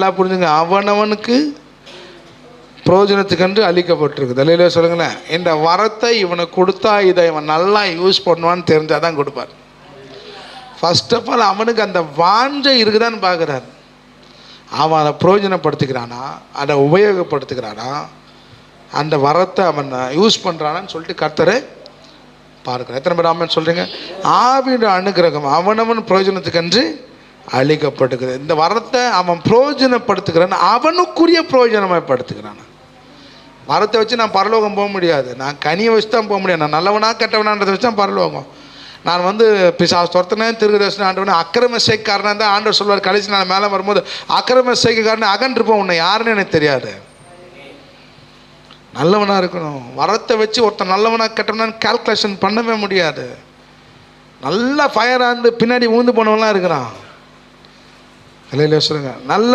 நல்லா புரிஞ்சுங்க, அவனவனுக்கு பிரயோஜனத்துக்கென்று அளிக்கப்பட்டிருக்கு. தலையில சொல்லுங்களேன், இந்த வரத்தை இவனுக்கு கொடுத்தா இதை இவன் நல்லா யூஸ் பண்ணுவான்னு தெரிஞ்சால் தான் கொடுப்பார். ஃபர்ஸ்ட் ஆஃப் ஆல் அவனுக்கு அந்த வாஞ்சை இருக்குதான்னு பார்க்குறாரு. அவன் அதை பிரயோஜனப்படுத்திக்கிறானா, அதை உபயோகப்படுத்துகிறானா, அந்த வரத்தை அவன் யூஸ் பண்ணுறானான்னு சொல்லிட்டு கர்த்தரை பார்க்குறான். எத்தனை பேர் ஆமென் சொல்கிறீங்க? ஆவியோட அனுக்கிரகம் அவனவன் பிரயோஜனத்துக்கென்று அளிக்கப்படுகிறது. இந்த வரத்தை அவன் பிரயோஜனப்படுத்துகிறான், அவனுக்குரிய பிரயோஜனமாகப்படுத்துகிறான். வரத்தை வச்சு நான் பரலோகம் போக முடியாது, நான் கனியை வச்சு தான் போக முடியாது. நான் நல்லவனா கெட்டவனான்றதை வச்சு தான் பரலோகம். நான் பிசாசு துரத்தினேன், திருதர்சனம் ஆண்டவனே, அக்கிரம செய்காரனாக தான் ஆண்டவர் சொல்வார். கடைசி நாள் மேலே வரும்போது அக்கிரம செய்காரனை அகன்றிருப்போம், உன்னை யாருன்னு எனக்கு தெரியாது. நல்லவனாக இருக்கணும். வரத்தை வச்சு ஒருத்தன் நல்லவனாக கெட்டவனான்னு கால்குலேஷன் பண்ணவே முடியாது. நல்லா ஃபயராக இருந்து பின்னாடி ஊந்து போனவன்லாம் இருக்கிறான். இல்லையா சொல்லுங்க, நல்ல